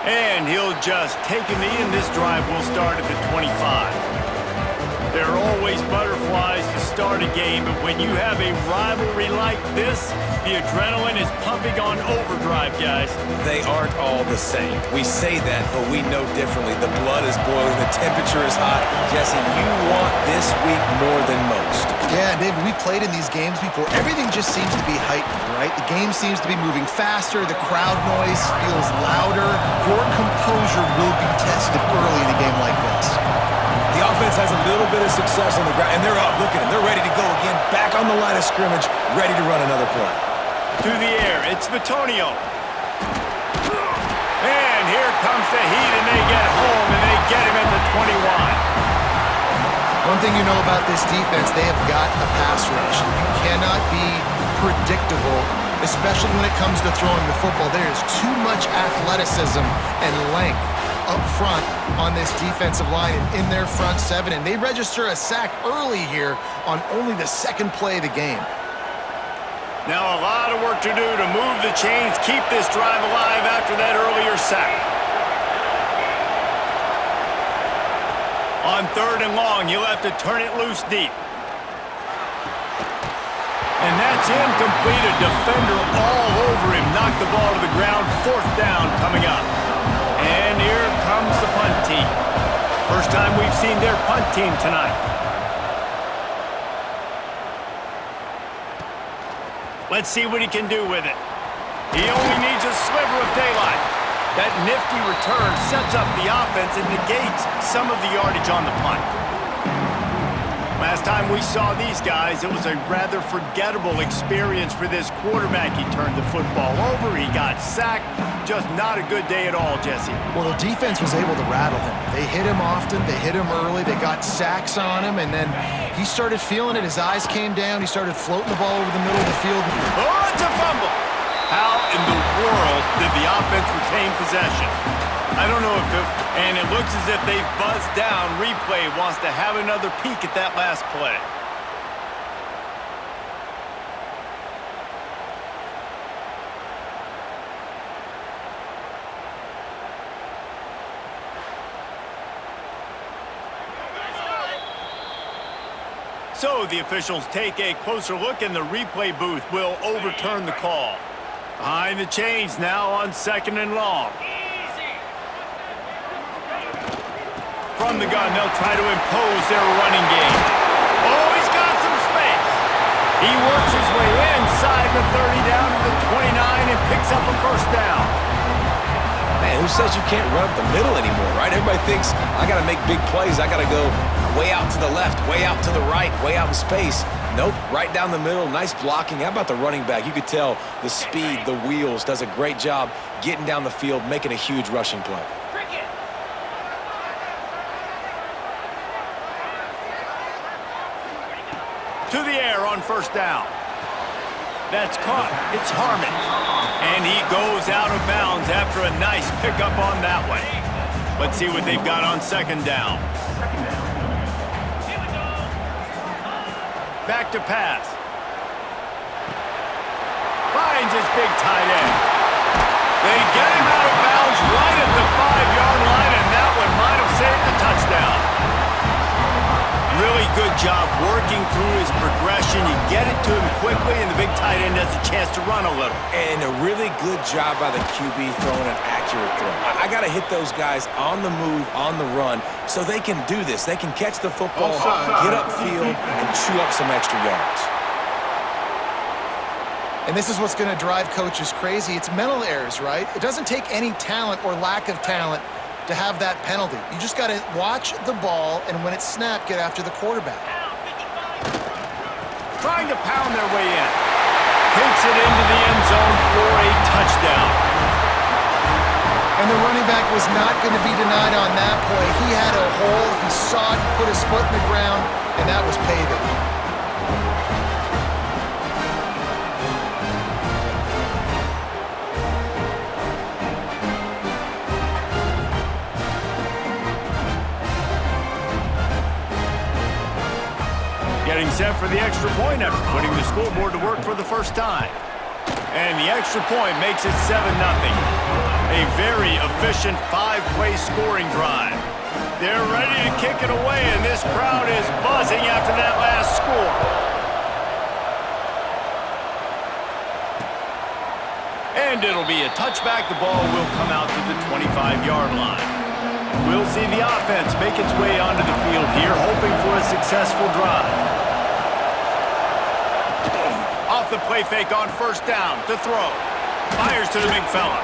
And he'll just take a knee, and this drive will start at the 25. There are always butterflies to start a game, but when you have a rivalry like this, the adrenaline is pumping on overdrive, guys. They aren't all the same. We say that, but we know differently. The blood is boiling, the temperature is hot. Jesse, you want this week more than most. Yeah, David, we played in these games before. Everything just seems to be heightened, right? The game seems to be moving faster. The crowd noise feels louder. Your composure will be tested early in a game like this. The offense has a little bit of success on the ground, and they're up. Look at them. They're ready to go again. Back on the line of scrimmage, ready to run another play. Through the air, it's Batonio. And here comes the heat, and they get home, and they get him at the 21. One thing you know about this defense, they have got a pass rush. You cannot be predictable, especially when it comes to throwing the football. There is too much athleticism and length up front on this defensive line and in their front seven, and they register a sack early here on only the second play of the game. Now a lot of work to do to move the chains, keep this drive alive after that earlier sack. On 3rd and long, you'll have to turn it loose deep. And that's incomplete. A defender all over him. Knocked the ball to the ground. 4th down coming up. And here comes the punt team. First time we've seen their punt team tonight. Let's see what he can do with it. He only needs a sliver of daylight. That nifty return sets up the offense and negates some of the yardage on the punt. Last time we saw these guys, it was a rather forgettable experience for this quarterback. He turned the football over, he got sacked. Just not a good day at all, Jesse. Well, the defense was able to rattle him. They hit him often, they hit him early, they got sacks on him, and then he started feeling it. His eyes came down, he started floating the ball over the middle of the field. Oh, it's a fumble! How in the world did the offense retain possession? I don't know if and it looks as if they've buzzed down. Replay wants to have another peek at that last play. So the officials take a closer look, and the replay booth will overturn the call. Behind the chains now on 2nd and long. From the gun, they'll try to impose their running game. Oh, he's got some space. He works his way inside the 30 down to the 29 and picks up a 1st down. Man, who says you can't run up the middle anymore, right? Everybody thinks, I got to make big plays. I got to go way out to the left, way out to the right, way out in space. Nope, right down the middle, nice blocking. How about the running back? You could tell the speed, the wheels, does a great job getting down the field, making a huge rushing play. To the air on 1st down. That's caught. It's Harmon. And he goes out of bounds after a nice pickup on that one. Let's see what they've got on 2nd down. Back to pass. Finds his big tight end. They get him out of bounds right at the 5-yard line, and that one might have saved the touchdown. Really good job working through his progression. You get it to him quickly, and the big tight end has a chance to run a little. And a really good job by the QB throwing an accurate throw. I got to hit those guys on the move, on the run, so they can do this. They can catch the football, get upfield, and chew up some extra yards. And this is what's going to drive coaches crazy. It's mental errors, right? It doesn't take any talent or lack of talent to have that penalty. You just got to watch the ball, and when it's snapped, get after the quarterback. Trying to pound their way in. Takes it into the end zone for a touchdown. And the running back was not going to be denied on that play. He had a hole, he saw it, he put his foot in the ground, and that was paving. Getting set for the extra point after putting the scoreboard to work for the first time. And the extra point makes it 7-0. A very efficient 5-play scoring drive. They're ready to kick it away, and this crowd is buzzing after that last score. And it'll be a touchback. The ball will come out to the 25-yard line. We'll see the offense make its way onto the field here, hoping for a successful drive. Off the play fake on first down to throw. Fires to the big fella.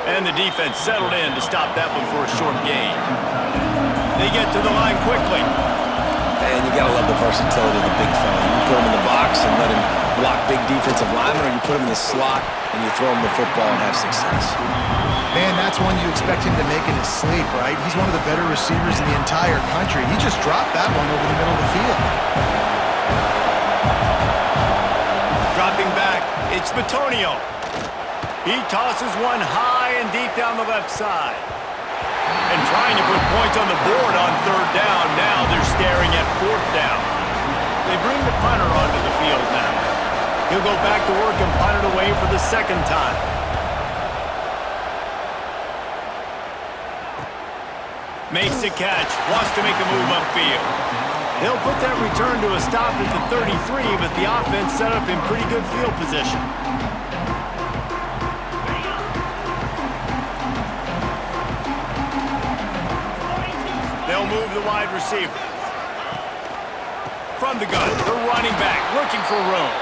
And the defense settled in to stop that one for a short gain. They get to the line quickly. And you gotta love the versatility of the big fella. You can put him in the box and let him block big defensive linemen, or you put him in the slot and you throw him the football and have success. Man, that's one you expect him to make in his sleep, right? He's one of the better receivers in the entire country. He just dropped that one over the middle of the field. Dropping back, it's Batonio. He tosses one high and deep down the left side. And trying to put points on the board on third down. Now they're staring at fourth down. They bring the punter onto the field now. He'll go back to work and punt it away for the second time. Makes the catch, wants to make a move upfield. He'll put that return to a stop at the 33, but the offense set up in pretty good field position. They'll move the wide receiver. From the gun, the running back looking for room.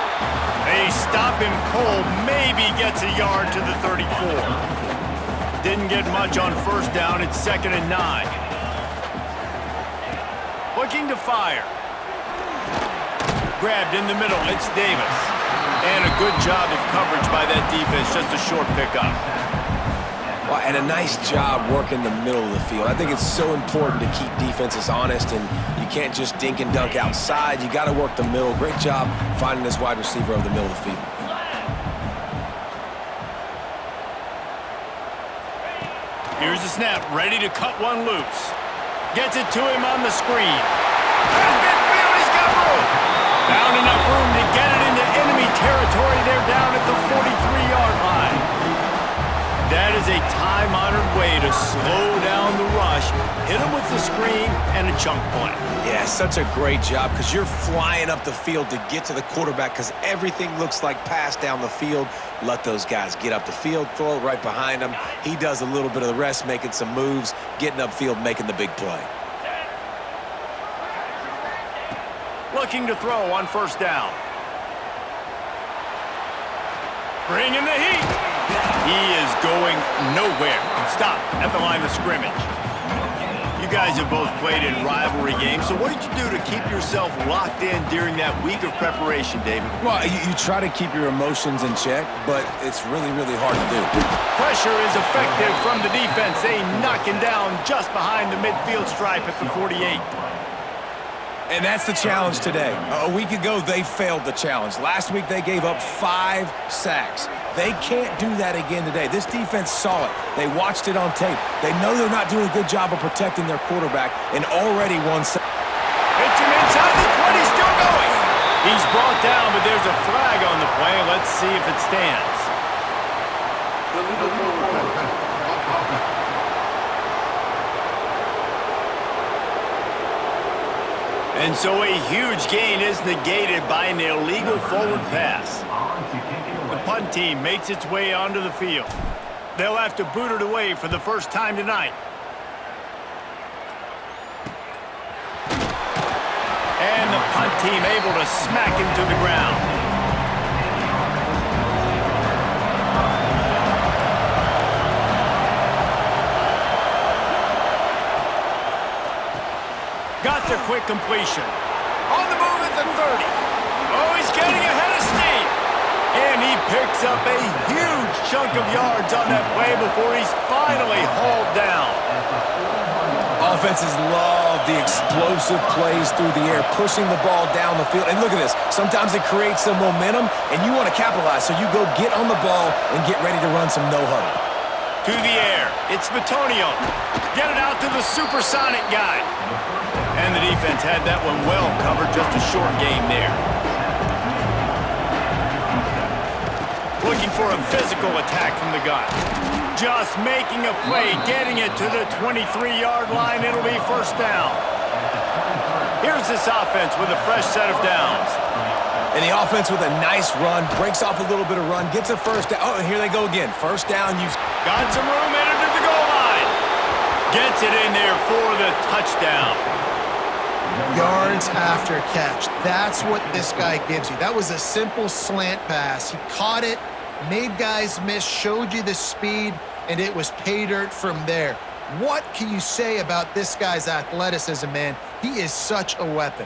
They stop him cold, maybe gets a yard to the 34. Didn't get much on first down, it's 2nd and 9. Looking to fire. Grabbed in the middle, it's Davis. And a good job of coverage by that defense, just a short pickup. Well, and a nice job working the middle of the field. I think it's so important to keep defenses honest, and you can't just dink and dunk outside. You got to work the middle. Great job finding this wide receiver over the middle of the field. Here's the snap, ready to cut one loose. Gets it to him on the screen. And midfield, he's got room. Found enough room to get it into enemy territory. They're down at the 43-yard line. That is a time-honored way to slow down the rush, hit him with the screen, and a chunk play. Yeah, such a great job because you're flying up the field to get to the quarterback because everything looks like pass down the field. Let those guys get up the field, throw it right behind him. He does a little bit of the rest, making some moves, getting upfield, making the big play. Looking to throw on first down. Bringing the heat. He is going nowhere. Stop at the line of scrimmage. You guys have both played in rivalry games, so what did you do to keep yourself locked in during that week of preparation, David? Well, you try to keep your emotions in check, but it's really, really hard to do. Pressure is effective from the defense. They knock him down just behind the midfield stripe at the 48. And that's the challenge today. A week ago, they failed the challenge. Last week, they gave up 5 sacks. They can't do that again today. This defense saw it. They watched it on tape. They know they're not doing a good job of protecting their quarterback, and already one sack. Hits him inside the 20, still going. He's brought down, but there's a flag on the play. Let's see if it stands. And so a huge gain is negated by an illegal forward pass. The punt team makes its way onto the field. They'll have to boot it away for the first time tonight. And the punt team able to smack him to the ground. Got the quick completion. On the move at the 30. Oh, he's getting ahead of steam. And he picks up a huge chunk of yards on that play before he's finally hauled down. Offenses love the explosive plays through the air, pushing the ball down the field. And look at this. Sometimes it creates some momentum, and you want to capitalize. So you go get on the ball and get ready to run some no-huddle. To the air. It's Bitonio. Get it out to the supersonic guy. And the defense had that one well covered. Just a short game there. Looking for a physical attack from the gun. Just making a play, getting it to the 23-yard line. It'll be first down. Here's this offense with a fresh set of downs. And the offense with a nice run, breaks off a little bit of run, gets a first down. Oh, and here they go again. First down. You've got some room headed to the goal line. Gets it in there for the touchdown. Yards after catch. That's what this guy gives you. That was a simple slant pass. He caught it, made guys miss, showed you the speed, and it was pay dirt from there. What can you say about this guy's athleticism, man? He is such a weapon.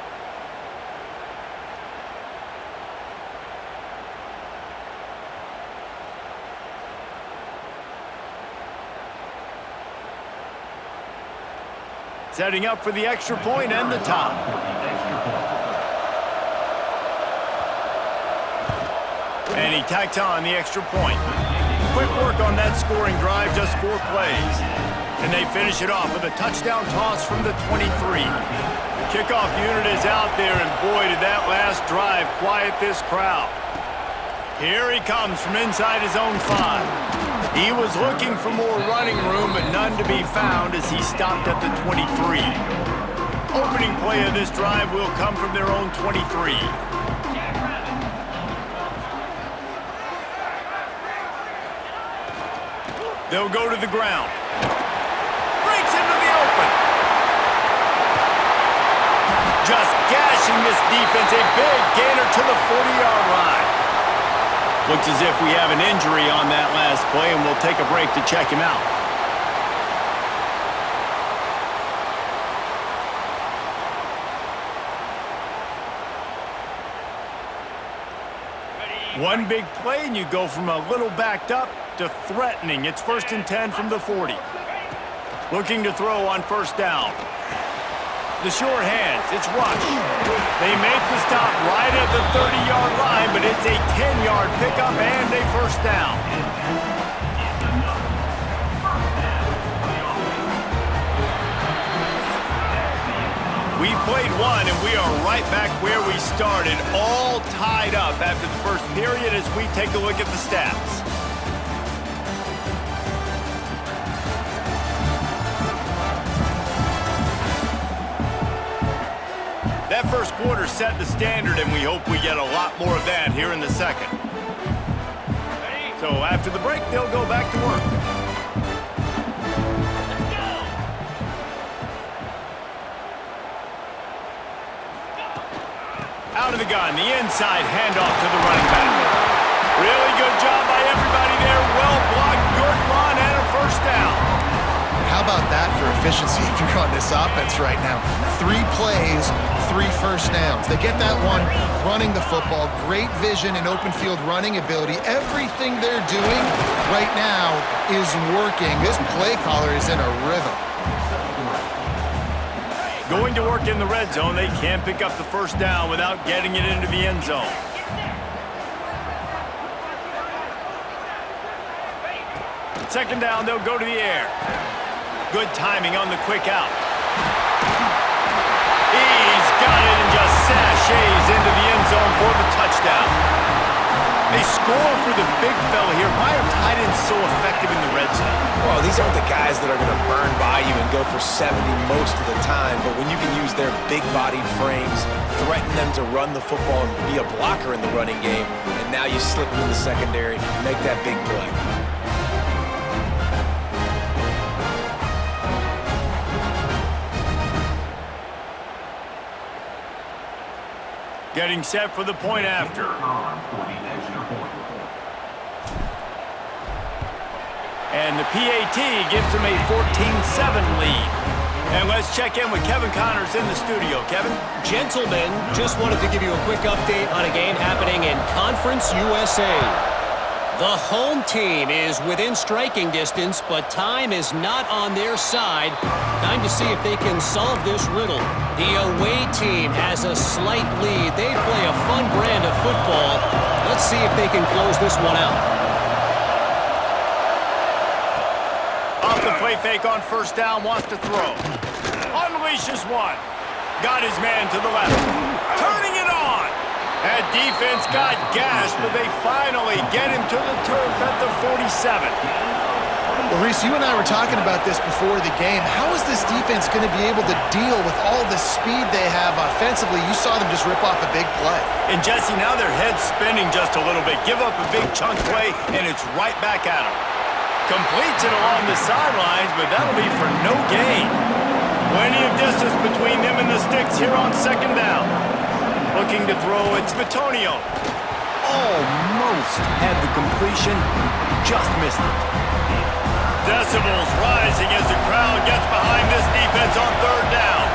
Setting up for the extra point and the tie. And he tacks on the extra point. Quick work on that scoring drive, just 4 plays. And they finish it off with a touchdown toss from the 23. The kickoff unit is out there, and boy, did that last drive quiet this crowd. Here he comes from inside his own 5. He was looking for more running room, but none to be found as he stopped at the 23. Opening play of this drive will come from their own 23. They'll go to the ground. Breaks into the open. Just gashing this defense. A big gainer to the 40-yard line. Looks as if we have an injury on that last play, and we'll take a break to check him out. One big play, and you go from a little backed up to threatening. It's 1st and 10 from the 40. Looking to throw on first down. The sure hands, it's Rush. They make the stop right at the 30-yard line, but it's a 10-yard pickup and a first down. We've played one, and we are right back where we started, all tied up after the first period as we take a look at the stats. That first quarter set the standard, and we hope we get a lot more of that here in the second. So after the break, they'll go back to work. Out of the gun, the inside handoff to the running back. Really good job by everybody there. Well blocked, good run, and a first down. How about that for efficiency if you're on this offense right now? 3 plays, 3 first downs. They get that one running the football, great vision and open field running ability. Everything they're doing right now is working. This play caller is in a rhythm. Going to work in the red zone, they can't pick up the first down without getting it into the end zone. Second down, they'll go to the air. Good timing on the quick out. He's got it and just sashays into the end zone for the touchdown. They score for the big fella here. Why are tight ends so effective in the red zone? Well, these aren't the guys that are going to burn by you and go for 70 most of the time, but when you can use their big-bodied frames, threaten them to run the football and be a blocker in the running game, and now you slip them in the secondary, make that big play. Getting set for the point after. And the PAT gives them a 14-7 lead. And let's check in with Kevin Connors in the studio. Kevin? Gentlemen, just wanted to give you a quick update on a game happening in Conference USA. The home team is within striking distance, but time is not on their side. Time to see if they can solve this riddle. The away team has a slight lead. They play a fun brand of football. Let's see if they can close this one out. Off the play fake on first down, wants to throw. Unleashes one. Got his man to the left. Turning it on. That defense got gashed, but they finally get him to the turf at the 47. Well, Reese, you and I were talking about this before the game. How is this defense going to be able to deal with all the speed they have offensively? You saw them just rip off a big play. And Jesse, now their head's spinning just a little bit. Give up a big chunk play, and it's right back at them. Completes it along the sidelines, but that'll be for no gain. Plenty of distance between them and the sticks here on second down. Looking to throw, it's Batonio. Almost had the completion, just missed it. Decibels rising as the crowd gets behind this defense on third down.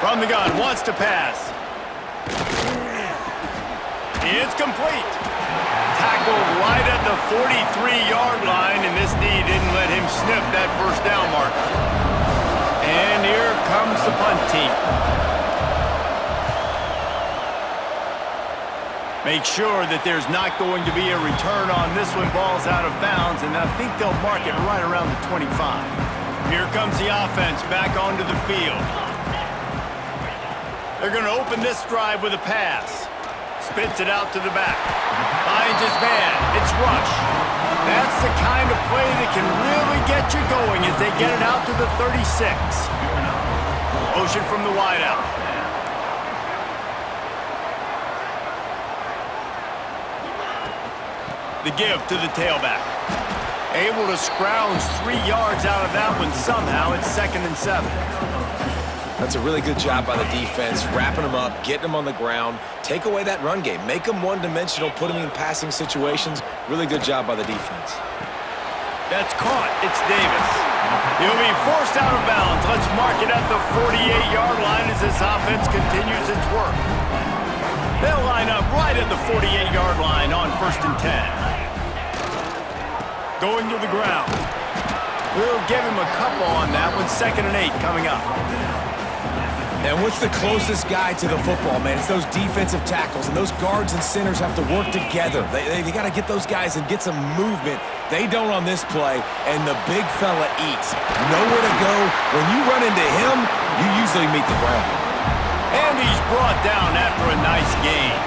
From the gun, wants to pass. It's complete. Tackled right at the 43-yard line, and this D didn't let him sniff that first down marker. And here comes the punt team. Make sure that there's not going to be a return on this one. Ball's out of bounds, and I think they'll mark it right around the 25. Here comes the offense back onto the field. They're going to open this drive with a pass. Spits it out to the back. Finds his man. It's rush. That's the kind of play that can really get you going as they get it out to the 36. Motion from the wideout. The give to the tailback. Able to scrounge 3 yards out of that one somehow. It's 2nd and 7. That's a really good job by the defense, wrapping them up, getting them on the ground, take away that run game, make them one-dimensional, put them in passing situations. Really good job by the defense. That's caught. It's Davis. He'll be forced out of bounds. Let's mark it at the 48-yard line as this offense continues its work. They'll line up right at the 48-yard line on 1st and 10. Going to the ground. We'll give him a couple on that one. 2nd and 8 coming up. And what's the closest guy to the football, man? It's those defensive tackles, and those guards and centers have to work together. They got to get those guys and get some movement. They don't on this play, and the big fella eats. Nowhere to go. When you run into him, you usually meet the ground. And he's brought down after a nice gain.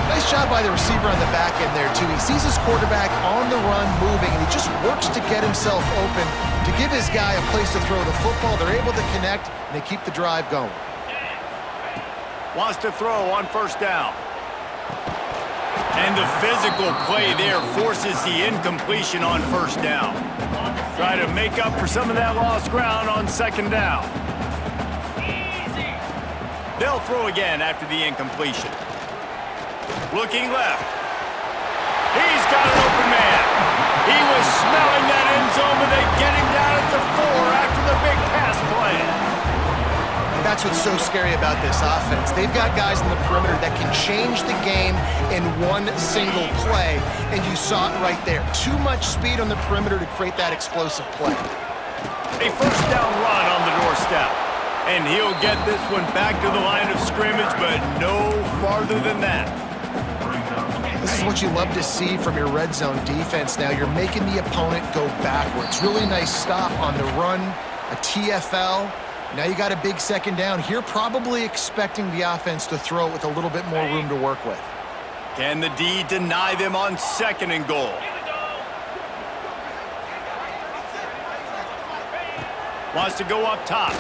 Nice job by the receiver on the back end there, too. He sees his quarterback on the run moving, and he just works to get himself open to give his guy a place to throw the football. They're able to connect, and they keep the drive going. Wants to throw on first down. And the physical play there forces the incompletion on first down. Try to make up for some of that lost ground on 2nd down. They'll throw again after the incompletion. Looking left. He's got an open man. He was smelling that end zone, but they get him down at the 4 after the big pass play. That's what's so scary about this offense. They've got guys in the perimeter that can change the game in one single play, and you saw it right there. Too much speed on the perimeter to create that explosive play. A first down run on the doorstep. And he'll get this one back to the line of scrimmage, but no farther than that. This is what you love to see from your red zone defense now. You're making the opponent go backwards. Really nice stop on the run, a TFL. Now you got a big 2nd down. Here probably expecting the offense to throw it with a little bit more room to work with. Can the D deny them on 2nd and goal? Wants to go up top.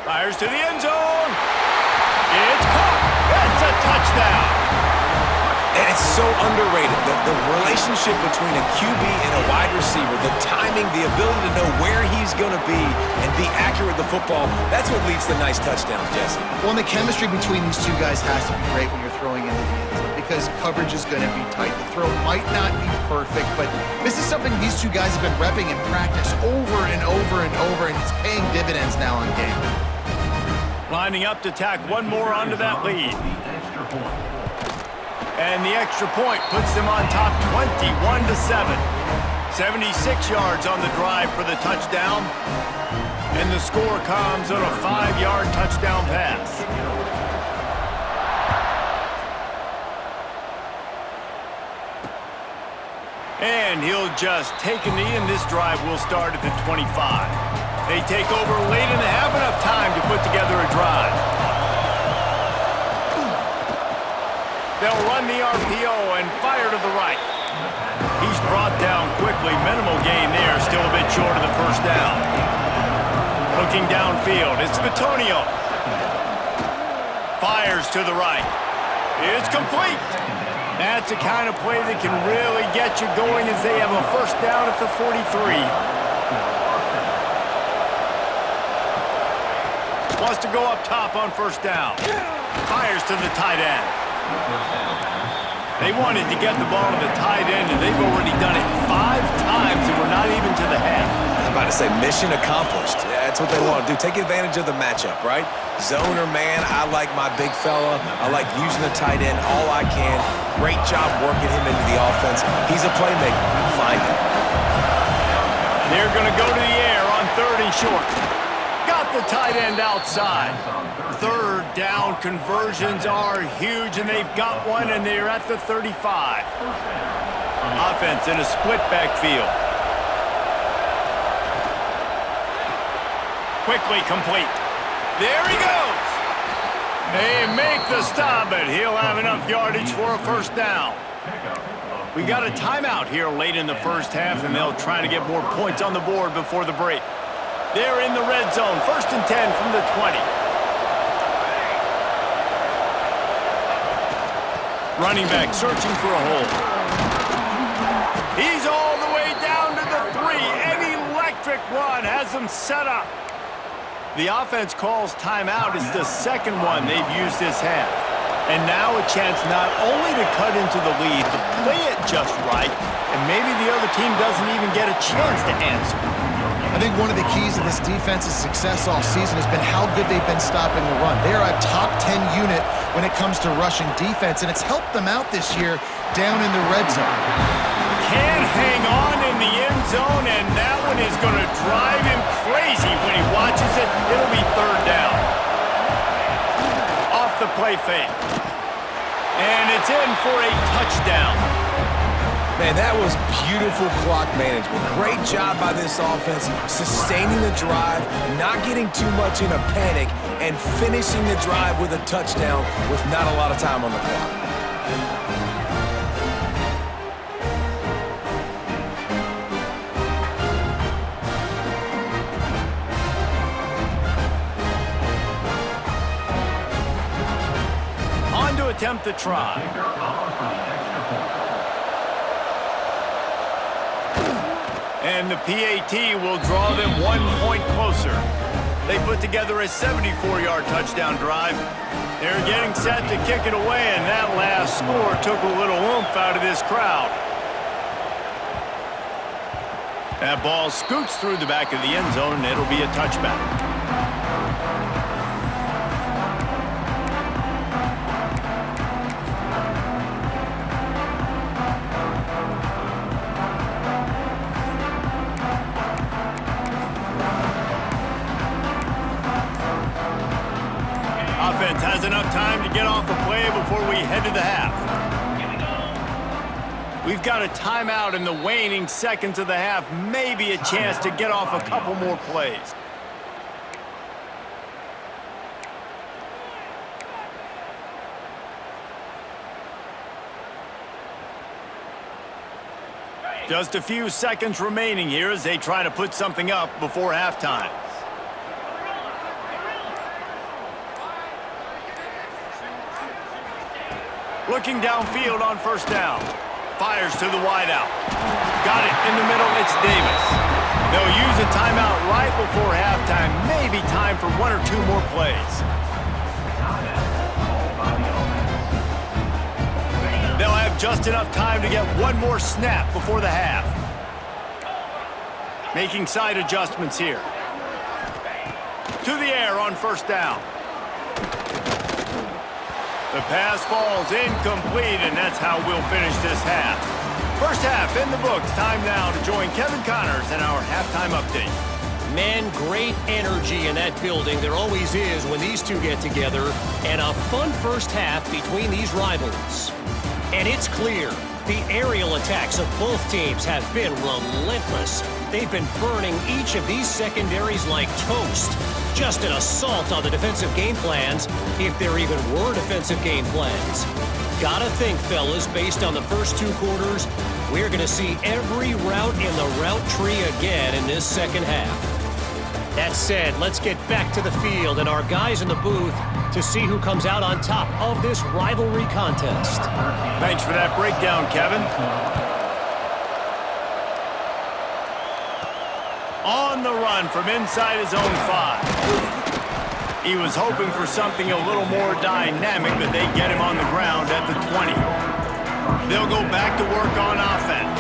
Fires to the end zone. It's caught. That's a touchdown. And it's so underrated. The relationship between a QB and a wide receiver, the timing, the ability to know where he's going to be and be accurate with the football, that's what leads to nice touchdowns, Jesse. Well, and the chemistry between these two guys has to be great when you're throwing into the end zone, because coverage is going to be tight. The throw might not be perfect, but this is something these two guys have been repping in practice over and over and over, and it's paying dividends now in game. Lining up to tack one more onto that lead. And the extra point puts them on top 21-7. 76 yards on the drive for the touchdown. And the score comes on a 5-yard touchdown pass. And he'll just take a knee, and this drive will start at the 25. They take over late and have enough time to put together a drive. They'll run the RPO and fire to the right. He's brought down quickly. Minimal gain there, still a bit short of the first down. Looking downfield, it's Bitonio. Fires to the right. It's complete. That's the kind of play that can really get you going as they have a first down at the 43. Wants to go up top on first down. Fires to the tight end. They wanted to get the ball to the tight end, and they've already done it 5 times, and we're not even to the half. I'm about to say mission accomplished. That's what they want to do. Take advantage of the matchup, right? Zone or man, I like my big fella. I like using the tight end all I can. Great job working him into the offense. He's a playmaker. Find him. They're going to go to the air on 3rd and short. Got the tight end outside. 3rd down conversions are huge, and they've got one, and they're at the 35. Offense in a split backfield. Quickly complete. There he goes. They make the stop, but he'll have enough yardage for a first down. We got a timeout here late in the first half, and they'll try to get more points on the board before the break. They're in the red zone, 1st and 10 from the 20. Running back searching for a hole. He's all the way down to the 3. An electric run has him set up. The offense calls timeout. It's the second one they've used this half. And now a chance not only to cut into the lead, but play it just right, and maybe the other team doesn't even get a chance to answer. I think one of the keys of this defense's success all season has been how good they've been stopping the run. They're a top 10 unit when it comes to rushing defense, and it's helped them out this year down in the red zone. Can hang on in the end zone, and that one is going to drive him crazy when he watches it. It'll be 3rd down. Off the play fake. And it's in for a touchdown. Man, that was beautiful clock management. Great job by this offense, sustaining the drive, not getting too much in a panic, and finishing the drive with a touchdown with not a lot of time on the clock. On to attempt the try. And the PAT will draw them 1 point closer. They put together a 74-yard touchdown drive. They're getting set to kick it away, and that last score took a little oomph out of this crowd. That ball scoots through the back of the end zone, and it'll be a touchback. Offense has enough time to get off a play before we head to the half. We've got a timeout in the waning seconds of the half. Maybe a chance to get off a couple more plays. Just a few seconds remaining here as they try to put something up before halftime. Looking downfield on first down. Fires to the wideout. Got it in the middle, it's Davis. They'll use a timeout right before halftime. Maybe time for 1 or 2 more plays. just enough time to get one more snap before the half. Making side adjustments here. To the air on first down. The pass falls incomplete, and that's how we'll finish this half. First half in the books. Time now to join Kevin Connors in our halftime update. Man, great energy in that building. There always is when these two get together. And a fun first half between these rivals. And it's clear, the aerial attacks of both teams have been relentless. They've been burning each of these secondaries like toast. Just an assault on the defensive game plans, if there even were defensive game plans. Gotta think, fellas, based on the first 2 quarters, we're gonna see every route in the route tree again in this second half. That said, let's get back to the field and our guys in the booth to see who comes out on top of this rivalry contest. Thanks for that breakdown, Kevin. On the run from inside his own 5. He was hoping for something a little more dynamic, but they get him on the ground at the 20. They'll go back to work on offense.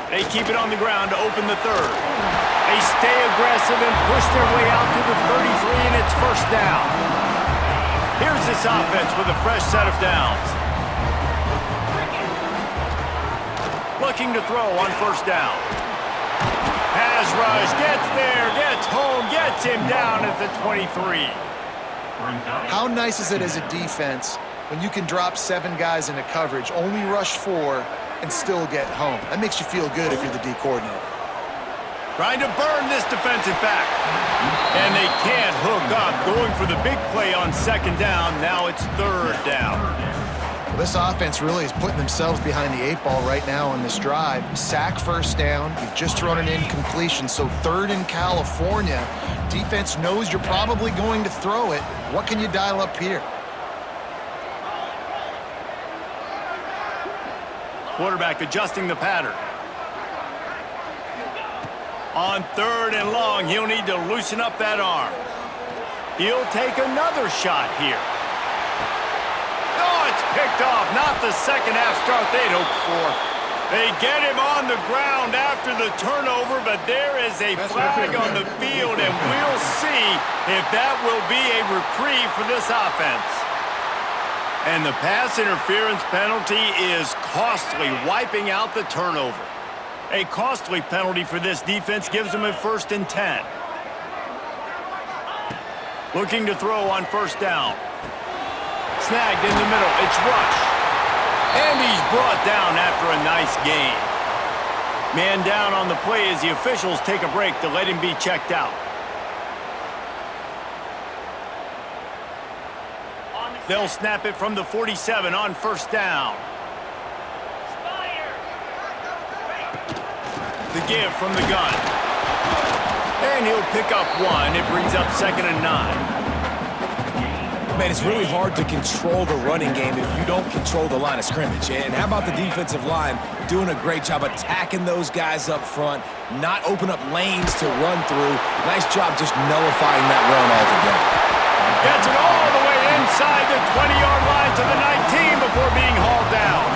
They keep it on the ground to open the 3rd. They stay aggressive and push their way out to the 33, and it's first down. Here's this offense with a fresh set of downs. Looking to throw on first down. Pass rush, gets there, gets home, gets him down at the 23. How nice is it as a defense when you can drop 7 guys into coverage, only rush 4, and still get home? That makes you feel good if you're the D coordinator. Trying to burn this defensive back. And they can't hook up. Going for the big play on second down. Now it's 3rd down. Well, this offense really is putting themselves behind the 8 ball right now on this drive. Sack first down. You've just thrown an incompletion, so 3rd in California. Defense knows you're probably going to throw it. What can you dial up here? Quarterback adjusting the pattern. On 3rd and long, he'll need to loosen up that arm. He'll take another shot here. Oh, it's picked off. Not the second half start they'd hoped for. They get him on the ground after the turnover, but there is a flag on the field, and we'll see if that will be a reprieve for this offense. And the pass interference penalty is costly, wiping out the turnover. A costly penalty for this defense gives them a 1st and 10. Looking to throw on first down. Snagged in the middle. It's Rush. And he's brought down after a nice gain. Man down on the play as the officials take a break to let him be checked out. They'll snap it from the 47 on first down. The give from the gun. And he'll pick up 1. It brings up 2nd and 9. Man, it's really hard to control the running game if you don't control the line of scrimmage. And how about the defensive line doing a great job attacking those guys up front, not open up lanes to run through. Nice job just nullifying that run altogether. Gets it all the way inside the 20-yard line to the 19 before being hauled down.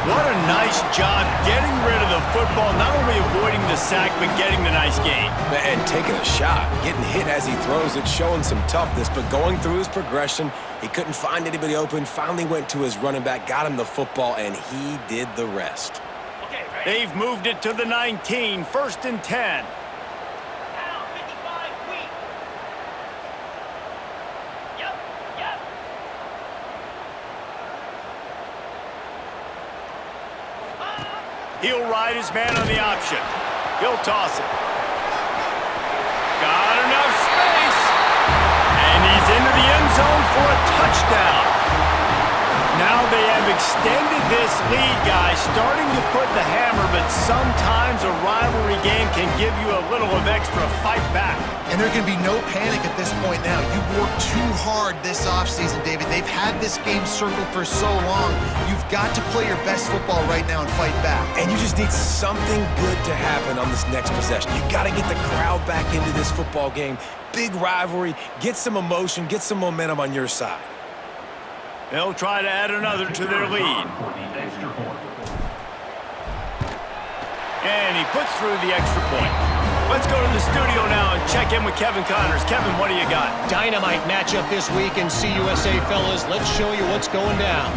What a nice job getting rid of the football, not only avoiding the sack, but getting the nice gain. And taking a shot, getting hit as he throws it, showing some toughness, but going through his progression, he couldn't find anybody open, finally went to his running back, got him the football, and he did the rest. They've moved it to the 19, 1st and 10. He'll ride his man on the option. He'll toss it. Got enough space. And he's into the end zone for a touchdown. Now they have extended this lead, guys, starting to put the hammer, but sometimes a rivalry game can give you a little of extra fight back. And there can be no panic at this point now. You've worked too hard this offseason, David. They've had this game circled for so long. You've got to play your best football right now and fight back. And you just need something good to happen on this next possession. You got to get the crowd back into this football game. Big rivalry. Get some emotion. Get some momentum on your side. They'll try to add another to their lead. And he puts through the extra point. Let's go to the studio now and check in with Kevin Connors. Kevin, what do you got? Dynamite matchup this week in CUSA, fellas. Let's show you what's going down.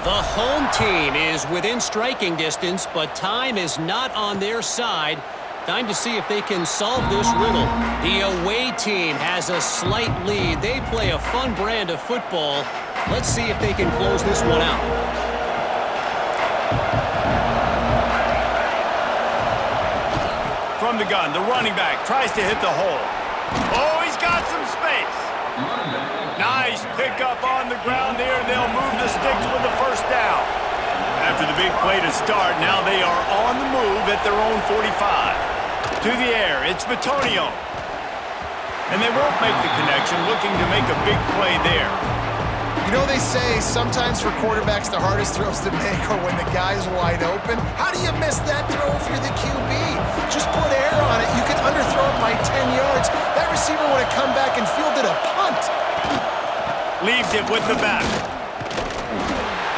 The home team is within striking distance, but time is not on their side. Time to see if they can solve this riddle. The away team has a slight lead. They play a fun brand of football. Let's see if they can close this one out. From the gun, the running back tries to hit the hole. Oh, he's got some space. Nice pickup on the ground there. They'll move the sticks with the first down. After the big play to start, now they are on the move at their own 45. To the air, it's Batonio. And they won't make the connection, looking to make a big play there. You know, they say sometimes for quarterbacks the hardest throws to make are when the guy's wide open. How do you miss that throw if you're the QB? Just put air on it. You can underthrow it by 10 yards. That receiver would have come back and fielded a punt. Leaves it with the back.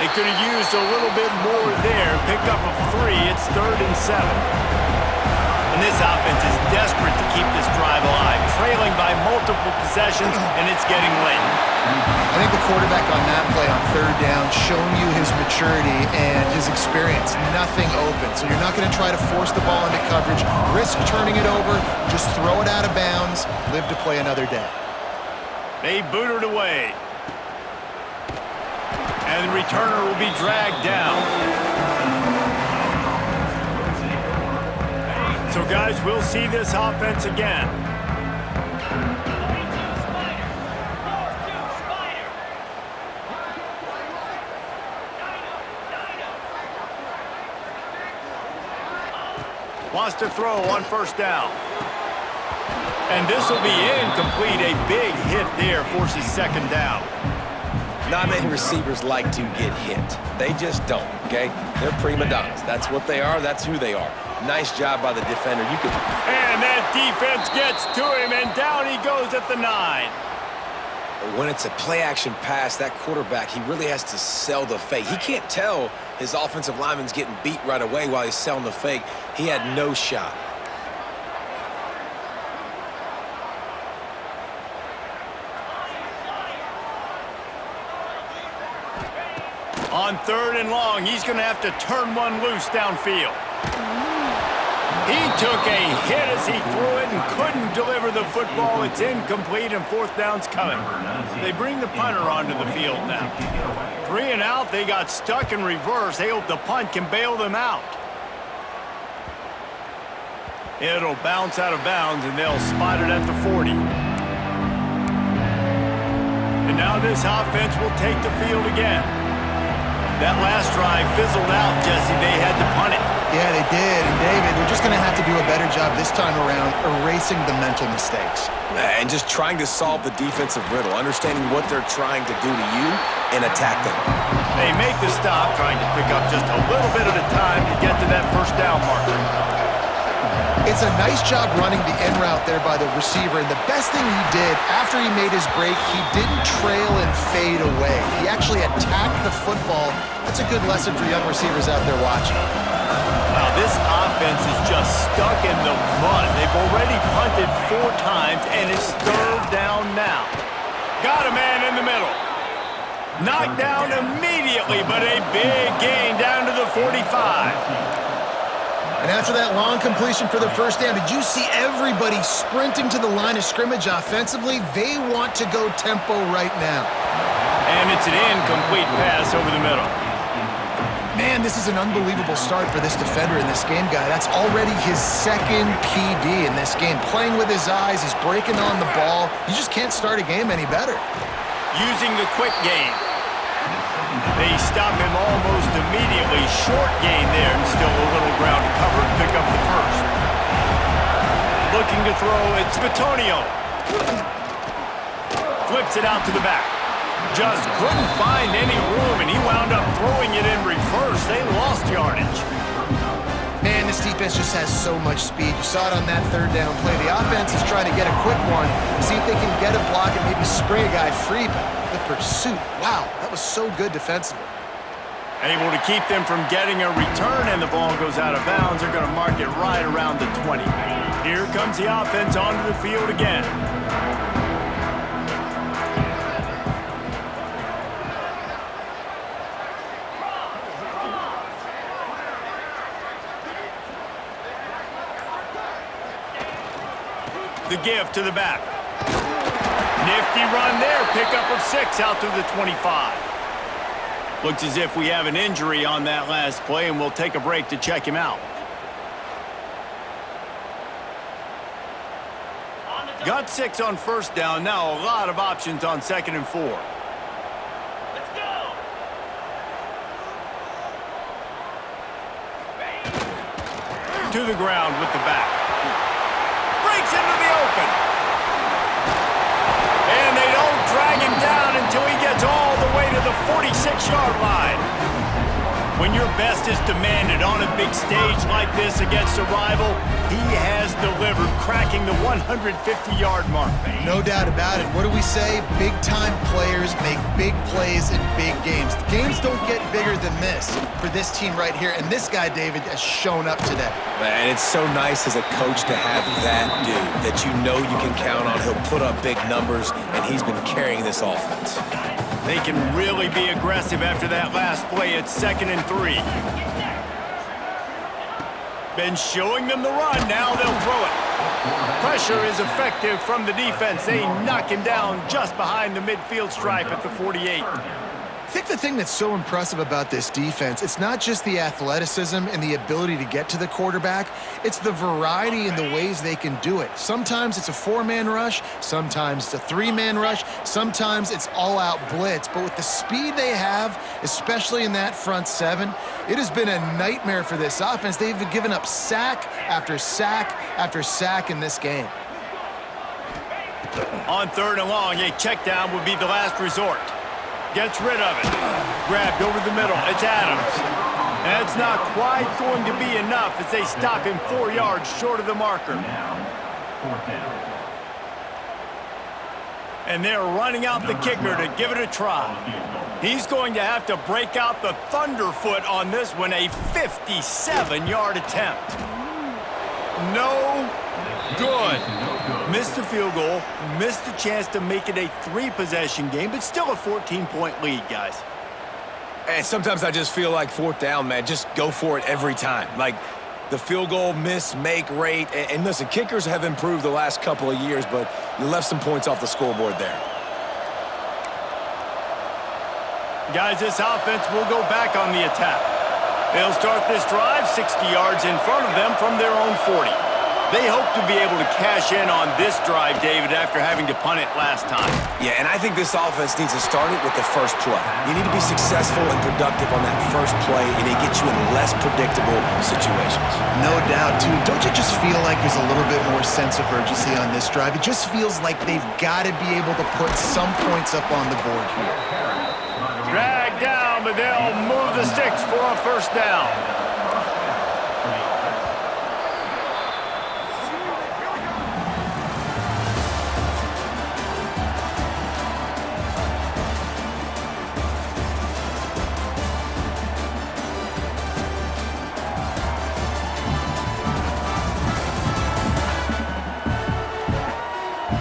They could have used a little bit more there. Pick up a 3. It's 3rd and 7. And this offense is desperate to keep this drive alive, trailing by multiple possessions, and it's getting late. I think the quarterback on that play on 3rd down showing you his maturity and his experience. Nothing open. So you're not going to try to force the ball into coverage, risk turning it over, just throw it out of bounds, live to play another day. They boot it away. And the returner will be dragged down. So, guys, we'll see this offense again. Wants to throw on 1st down. And this will be incomplete. A big hit there forces 2nd down. Not many receivers like to get hit. They just don't, okay? They're prima donnas. That's what they are. That's who they are. Nice job by the defender. And that defense gets to him, and down he goes at the 9. When it's a play-action pass, that quarterback, he really has to sell the fake. He can't tell his offensive lineman's getting beat right away while he's selling the fake. He had no shot. On 3rd and long, he's going to have to turn one loose downfield. He took a hit as he threw it and couldn't deliver the football. It's incomplete, and 4th down's coming. They bring the punter onto the field now. 3 and out, they got stuck in reverse. They hope the punt can bail them out. It'll bounce out of bounds, and they'll spot it at the 40. And now this offense will take the field again. That last drive fizzled out, Jesse. They had to punt it. Yeah, they did. And David, they're just going to have to do a better job this time around erasing the mental mistakes. And just trying to solve the defensive riddle, understanding what they're trying to do to you and attack them. They make the stop, trying to pick up just a little bit at a time to get to that 1st down marker. It's a nice job running the in route there by the receiver, and the best thing he did after he made his break, he didn't trail and fade away. He actually attacked the football. That's a good lesson for young receivers out there watching. Wow, this offense is just stuck in the mud. They've already punted 4 times, and it's 3rd down now. Got a man in the middle. Knocked down immediately, but a big gain down to the 45. And after that long completion for the 1st down, did you see everybody sprinting to the line of scrimmage offensively? They want to go tempo right now. And it's an incomplete pass over the middle. Man, this is an unbelievable start for this defender in this game, guy. That's already his 2nd PD in this game. Playing with his eyes, he's breaking on the ball. You just can't start a game any better. Using the quick game. They stop him almost immediately. Short gain there and still a little ground to cover and pick up the first. Looking to throw, it's Bitonio. Flips it out to the back. Just couldn't find any room, and he wound up throwing it in reverse. They lost yardage. Man, this defense just has so much speed. You saw it on that third down play. The offense is trying to get a quick one, see if they can get a block and maybe spray a guy free, but the pursuit, wow, that was so good defensively. Able to keep them from getting a return, and the ball goes out of bounds. They're going to mark it right around the 20. Here comes the offense onto the field again. The give to the back. Nifty run there. Pickup of 6 out to the 25. Looks as if we have an injury on that last play, and we'll take a break to check him out. Got 6 on first down. Now a lot of options on 2nd and 4. Let's go. To the ground with the back. Breaks into the open. And they don't drag him down until he gets all the way to the 46-yard line. When your best is demanded on a big stage like this against a rival, he has delivered, cracking the 150-yard mark. No doubt about it. What do we say? Big-time players make big plays in big games. The games don't get bigger than this for this team right here, and this guy, David, has shown up today. Man, it's so nice as a coach to have that dude that you know you can count on. He'll put up big numbers, and he's been carrying this offense. They can really be aggressive after that last play. It's 2nd and 3. Been showing them the run. Now they'll throw it. Pressure is effective from the defense. They knock him down just behind the midfield stripe at the 48. I think the thing that's so impressive about this defense, it's not just the athleticism and the ability to get to the quarterback, it's the variety in the ways they can do it. Sometimes it's a 4-man rush, sometimes it's a 3-man rush, sometimes it's all-out blitz. But with the speed they have, especially in that front 7, it has been a nightmare for this offense. They've given up sack after sack after sack in this game. On 3rd and long, a check down would be the last resort. Gets rid of it. Grabbed over the middle. It's Adams. That's not quite going to be enough as they stop him 4 yards short of the marker. And they're running out the kicker to give it a try. He's going to have to break out the thunderfoot on this one, a 57-yard attempt. No good. Missed the field goal, missed the chance to make it a 3-possession game, but still a 14-point lead, guys. And sometimes I just feel like 4th down, man, just go for it every time. Like the field goal miss-make rate. And listen, kickers have improved the last couple of years, but you left some points off the scoreboard there. Guys, this offense will go back on the attack. They'll start this drive 60 yards in front of them from their own 40. They hope to be able to cash in on this drive, David, after having to punt it last time. Yeah, and I think this offense needs to start it with the first play. You need to be successful and productive on that first play, and it gets you in less predictable situations. No doubt, too. Don't you just feel like there's a little bit more sense of urgency on this drive? It just feels like they've got to be able to put some points up on the board here. Drag down, but they'll move the sticks for a first down.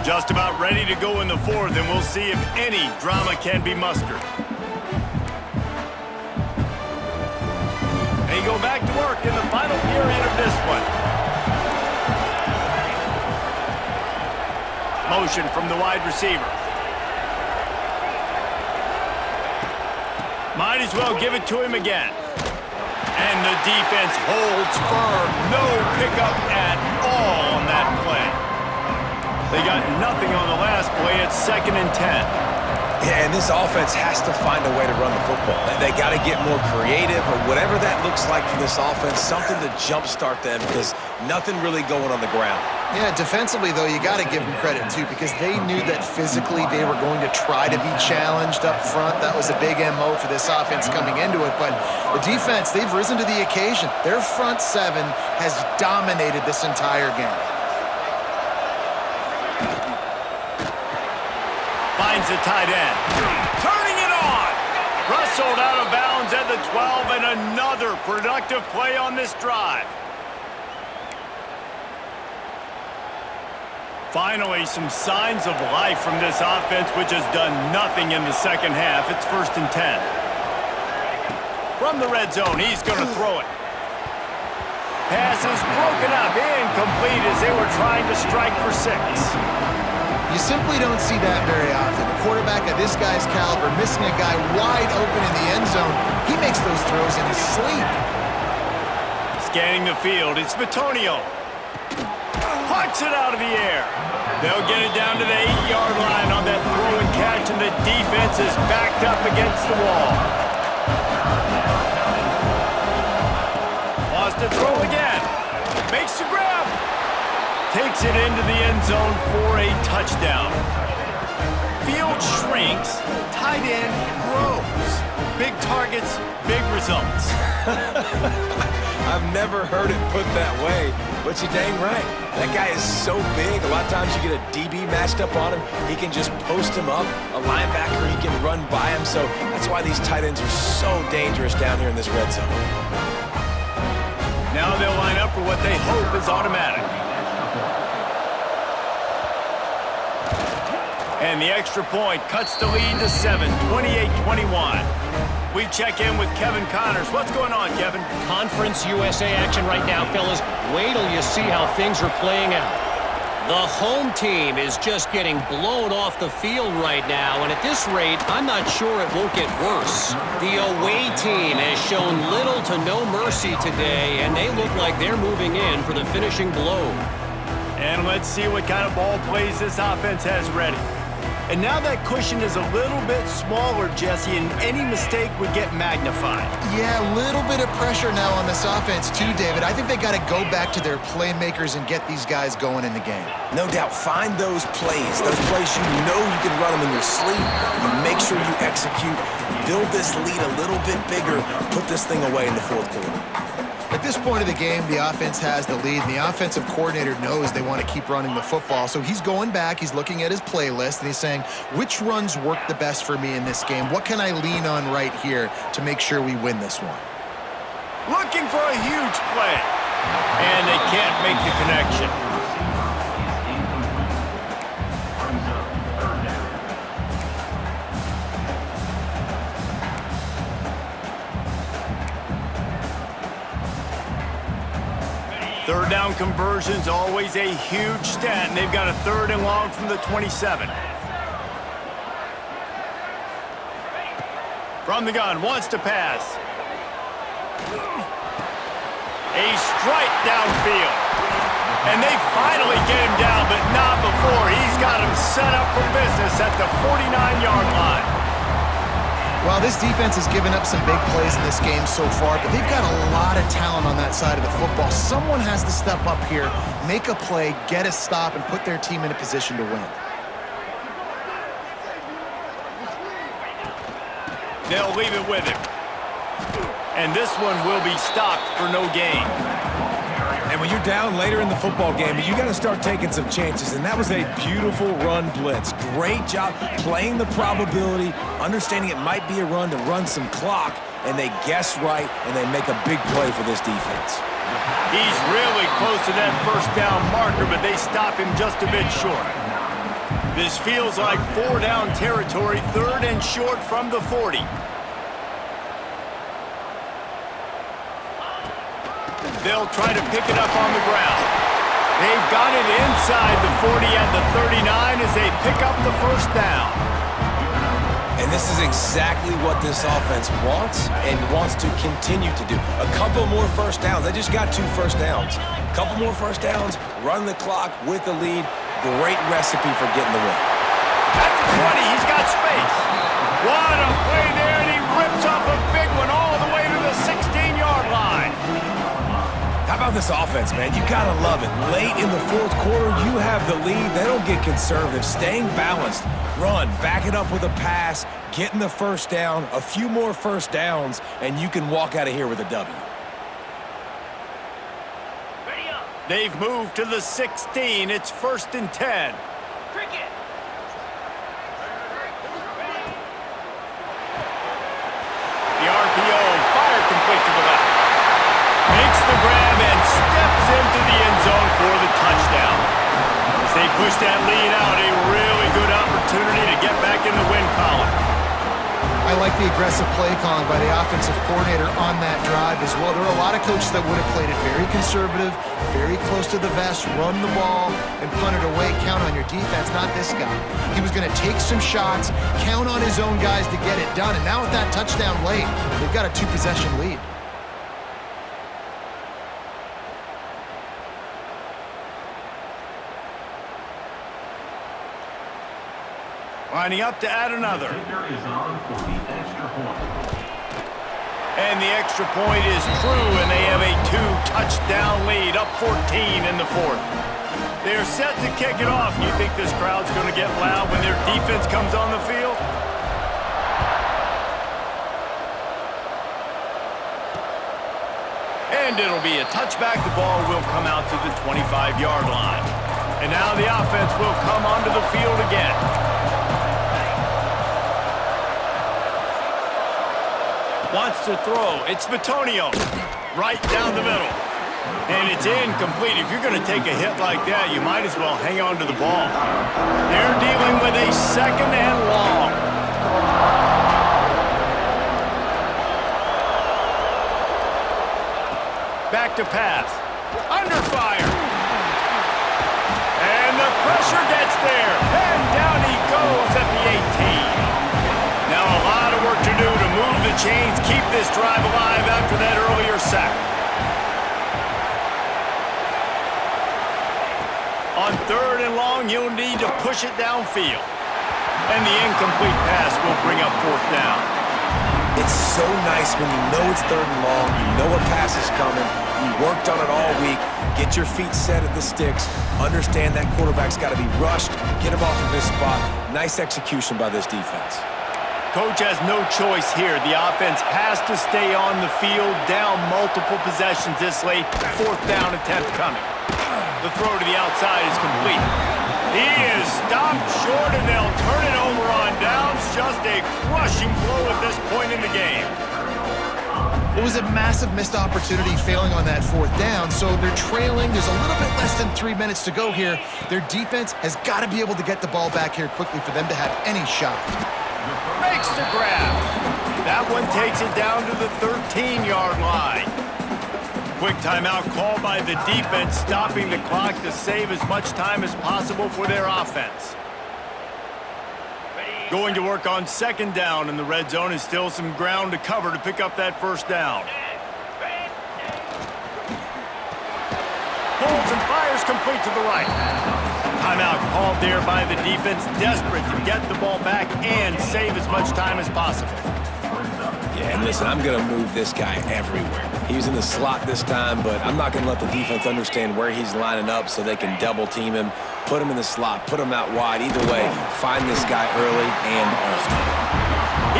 Just about ready to go in the 4th, and we'll see if any drama can be mustered. They go back to work in the final period of this one. Motion from the wide receiver. Might as well give it to him again. And the defense holds firm. No pickup at all on that play. They got nothing on the last play. It's 2nd and 10. Yeah, and this offense has to find a way to run the football. They got to get more creative or whatever that looks like for this offense, something to jumpstart them because nothing really going on the ground. Yeah, defensively, though, you got to give them credit, too, because they knew that physically they were going to try to be challenged up front. That was a big MO for this offense coming into it. But the defense, they've risen to the occasion. Their front seven has dominated this entire game. Finds the tight end. Turning it on. Rustled out of bounds at the 12, and another productive play on this drive. Finally, some signs of life from this offense, which has done nothing in the second half. It's 1st and 10. From the red zone, he's going to throw it. Pass is broken up, incomplete as they were trying to strike for 6. You simply don't see that very often. A quarterback of this guy's caliber missing a guy wide open in the end zone. He makes those throws in his sleep. Scanning the field, it's Bitonio. Pucks it out of the air. They'll get it down to the 8-yard line on that throw and catch, and the defense is backed up against the wall. Wants to throw again. Makes the grab. Takes it into the end zone for a touchdown. Field shrinks, tight end grows. Big targets, big results. I've never heard it put that way, but you're dang right. That guy is so big. A lot of times you get a DB matched up on him. He can just post him up. A linebacker, he can run by him. So that's why these tight ends are so dangerous down here in this red zone. Now they'll line up for what they hope is automatic. And the extra point cuts the lead to 7, 28-21. We check in with Kevin Connors. What's going on, Kevin? Conference USA action right now, fellas. Wait till you see how things are playing out. The home team is just getting blown off the field right now, and at this rate, I'm not sure it won't get worse. The away team has shown little to no mercy today, and they look like they're moving in for the finishing blow. And let's see what kind of ball plays this offense has ready. And now that cushion is a little bit smaller, Jesse, and any mistake would get magnified. Yeah, a little bit of pressure now on this offense too, David. I think they got to go back to their playmakers and get these guys going in the game. No doubt, find those plays you know you can run them in your sleep. You make sure you execute, build this lead a little bit bigger, put this thing away in the fourth quarter. At this point of the game, the offense has the lead, and the offensive coordinator knows they want to keep running the football. So he's going back, he's looking at his playlist, and he's saying, which runs work the best for me in this game? What can I lean on right here to make sure we win this one? Looking for a huge play. And they can't make the connection. Third down conversion's always a huge stat, and they've got a 3rd and long from the 27. From the gun, wants to pass. A strike downfield. And they finally get him down, but not before. He's got him set up for business at the 49-yard line. Well, this defense has given up some big plays in this game so far, but they've got a lot of talent on that side of the football. Someone has to step up here, make a play, get a stop, and put their team in a position to win. They'll leave it with him. And this one will be stopped for no gain. And when you're down later in the football game, you got to start taking some chances, and that was a beautiful run blitz. Great job playing the probability, understanding it might be a run to run some clock, and they guess right, and they make a big play for this defense. He's really close to that first down marker, but they stop him just a bit short. This feels like 4-down territory, 3rd and short from the 40. They'll try to pick it up on the ground. They've got it inside the 40 at the 39 as they pick up the first down. And this is exactly what this offense wants and wants to continue to do. A couple more first downs. They just got 2 first downs. A couple more first downs, run the clock with the lead. Great recipe for getting the win. At the 20, he's got space. What a play there, and he rips off a big one all the way to the 16-yard line. How about this offense, man? You gotta love it. Late in the fourth quarter, you have the lead. They don't get conservative. Staying balanced. Run, back it up with a pass, getting the first down, a few more first downs, and you can walk out of here with a W. Ready up. They've moved to the 16. It's 1st and 10. Cricket. The RPO, fire complete to the left. Makes the grab and steps into the end zone for the touchdown. As they push that lead out, a really good opportunity to get back in the win column. I like the aggressive play calling by the offensive coordinator on that drive as well. There are a lot of coaches that would have played it very conservative, very close to the vest, run the ball, and punt it away. Count on your defense, not this guy. He was going to take some shots, count on his own guys to get it done, and now with that touchdown late, they've got a 2-possession lead. Lining up to add another. And the extra point is true, and they have a 2-touchdown lead, up 14 in the fourth. They're set to kick it off. You think this crowd's going to get loud when their defense comes on the field? And it'll be a touchback. The ball will come out to the 25-yard line. And now the offense will come onto the field again. Wants to throw. It's Batonio. Right down the middle. And it's incomplete. If you're going to take a hit like that, you might as well hang on to the ball. They're dealing with a 2nd and long. Back to pass. Under fire. And the pressure gets there. And down he goes at the 18. Now a lot of work to do to move the chains, keep this drive alive after that earlier sack. On 3rd and long, you'll need to push it downfield. And the incomplete pass will bring up 4th down. It's so nice when you know it's 3rd and long, you know a pass is coming, you worked on it all week, get your feet set at the sticks, understand that quarterback's got to be rushed, get him off of his spot. Nice execution by this defense. Coach has no choice here. The offense has to stay on the field, down multiple possessions this late. 4th down attempt coming. The throw to the outside is complete. He is stopped short, and they'll turn it over on downs. Just a crushing blow at this point in the game. It was a massive missed opportunity failing on that 4th down, so they're trailing. There's a little bit less than 3 minutes to go here. Their defense has got to be able to get the ball back here quickly for them to have any shot. Makes the grab. That one takes it down to the 13-yard line. Quick timeout called by the defense, stopping the clock to save as much time as possible for their offense. Going to work on 2nd down, and the red zone is still some ground to cover to pick up that 1st down. Pulls and fires complete to the right. Timeout called there by the defense, desperate to get the ball back and save as much time as possible. Yeah, and listen, I'm going to move this guy everywhere. He's in the slot this time, but I'm not going to let the defense understand where he's lining up so they can double team him, put him in the slot, put him out wide. Either way, find this guy early and often.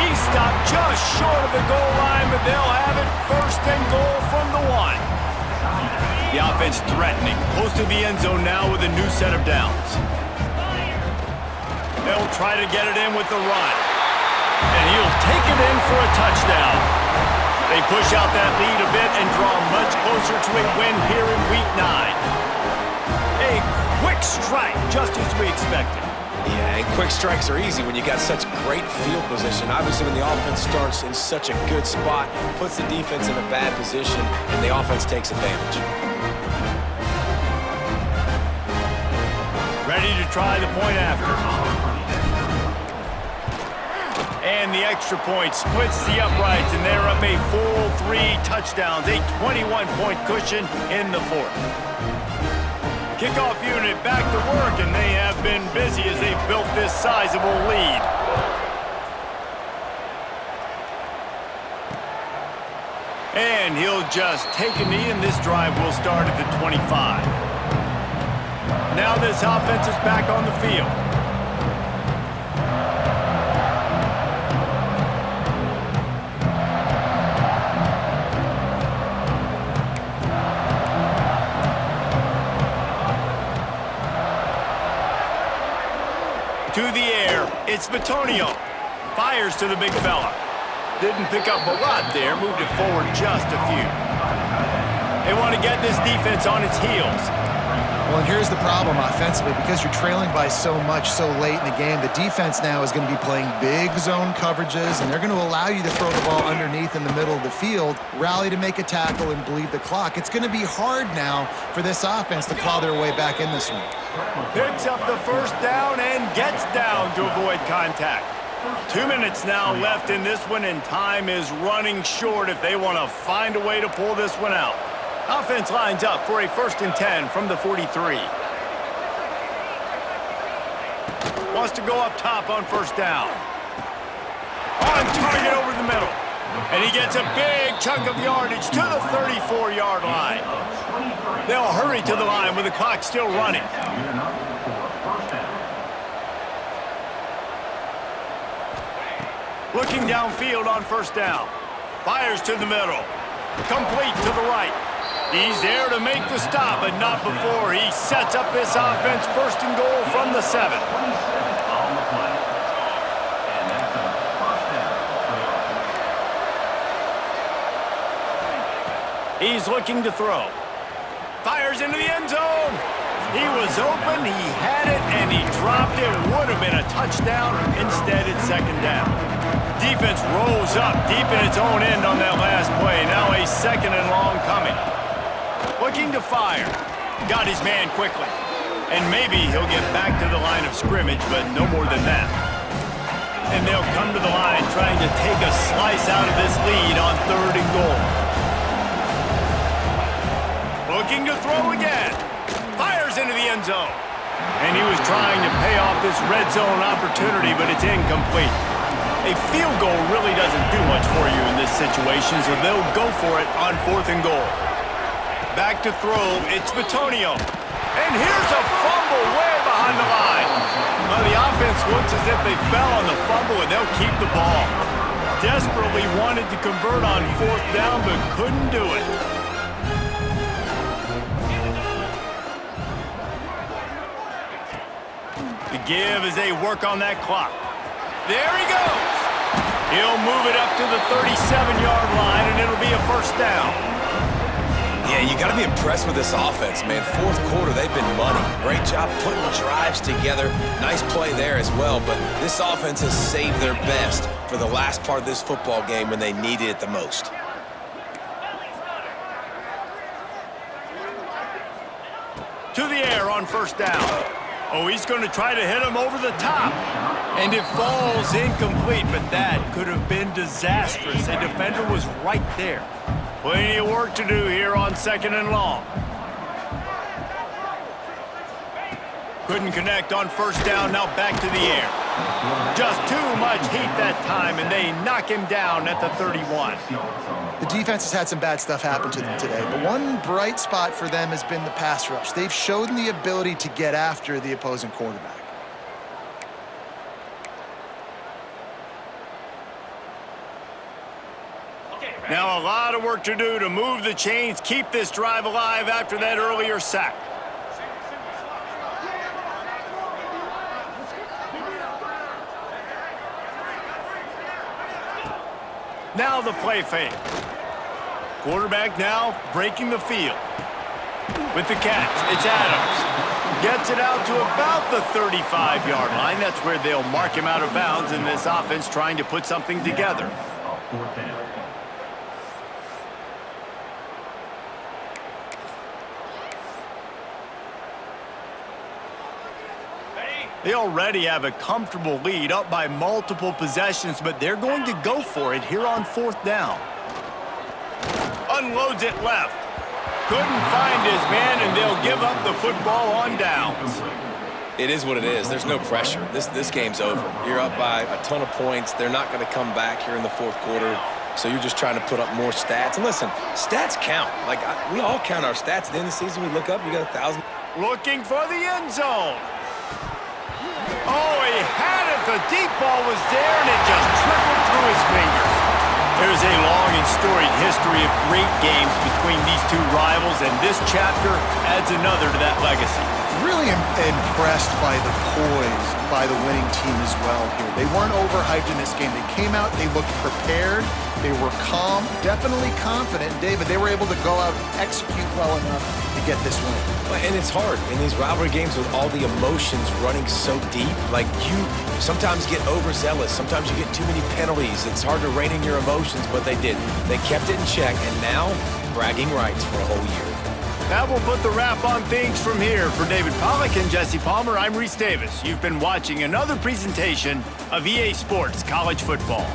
He stopped just short of the goal line, but they'll have it 1st and goal from the 1. The offense threatening, close to the end zone now with a new set of downs. They'll try to get it in with the run. And he'll take it in for a touchdown. They push out that lead a bit and draw much closer to a win here in Week 9. A quick strike, just as we expected. Yeah, and quick strikes are easy when you got such great field position. Obviously, when the offense starts in such a good spot, puts the defense in a bad position, and the offense takes advantage. Ready to try the point after. And the extra point splits the uprights, and they're up a full 3 touchdowns, a 21-point cushion in the 4th. Kickoff unit back to work, and they have been busy as they've built this sizable lead. And he'll just take a knee, and this drive will start at the 25. Now this offense is back on the field. To the air, it's Batonio. Fires to the big fella. Didn't pick up a lot there, moved it forward just a few. They want to get this defense on its heels. Well, and here's the problem offensively. Because you're trailing by so much so late in the game, the defense now is going to be playing big zone coverages, and they're going to allow you to throw the ball underneath in the middle of the field, rally to make a tackle, and bleed the clock. It's going to be hard now for this offense to claw their way back in this one. Picks up the first down and gets down to avoid contact. 2 minutes now left in this one, and time is running short if they want to find a way to pull this one out. Offense lines up for a 1st and 10 from the 43. Wants to go up top on 1st down. On target over the middle. And he gets a big chunk of yardage to the 34-yard line. They'll hurry to the line with the clock still running. Looking downfield on 1st down. Fires to the middle. Complete to the right. He's there to make the stop, but not before he sets up this offense 1st and goal from the 7. He's looking to throw. Fires into the end zone. He was open, he had it, and he dropped it. Would have been a touchdown. Instead, it's 2nd down. Defense rolls up deep in its own end on that last play. Now a 2nd and long coming. Looking to fire. Got his man quickly. And maybe he'll get back to the line of scrimmage, but no more than that. And they'll come to the line trying to take a slice out of this lead on 3rd and goal. Looking to throw again. Fires into the end zone. And he was trying to pay off this red zone opportunity, but it's incomplete. A field goal really doesn't do much for you in this situation, so they'll go for it on 4th and goal. Back to throw, it's Batonio. And here's a fumble way behind the line. Well, the offense looks as if they fell on the fumble, and they'll keep the ball. Desperately wanted to convert on 4th down, but couldn't do it. The give as they work on that clock. There he goes. He'll move it up to the 37-yard line, and it'll be a 1st down. Yeah, you got to be impressed with this offense, man. 4th quarter, they've been money. Great job putting drives together. Nice play there as well, but this offense has saved their best for the last part of this football game when they needed it the most. To the air on 1st down. Oh, he's going to try to hit him over the top. And it falls incomplete, but that could have been disastrous. A defender was right there. Plenty of work to do here on 2nd and long. Couldn't connect on 1st down, now back to the air. Just too much heat that time, and they knock him down at the 31. The defense has had some bad stuff happen to them today, but one bright spot for them has been the pass rush. They've shown the ability to get after the opposing quarterback. Now a lot of work to do to move the chains, keep this drive alive after that earlier sack. Now the play fake. Quarterback now breaking the field. With the catch, it's Adams. Gets it out to about the 35-yard line. That's where they'll mark him out of bounds in this offense trying to put something together. They already have a comfortable lead, up by multiple possessions, but they're going to go for it here on 4th down. Unloads it left. Couldn't find his man, and they'll give up the football on downs. It is what it is. There's no pressure. This game's over. You're up by a ton of points. They're not going to come back here in the fourth quarter. So you're just trying to put up more stats. And listen, stats count. Like, we all count our stats. At the end of the season, we look up, you got 1,000. Looking for the end zone. Oh, he had it. The deep ball was there, and it just trickled through his fingers. There's a long and storied history of great games between these two rivals, and this chapter adds another to that legacy. Really impressed by the poise by the winning team as well here. They weren't overhyped in this game. They came out, they looked prepared, they were calm, definitely confident. David, they were able to go out and execute well enough to get this win. And it's hard in these rivalry games with all the emotions running so deep. Like, you sometimes get overzealous. Sometimes you get too many penalties. It's hard to rein in your emotions, but they did. They kept it in check, and now bragging rights for a whole year. That will put the wrap on things from here. For David Pollack and Jesse Palmer, I'm Reese Davis. You've been watching another presentation of EA Sports College Football.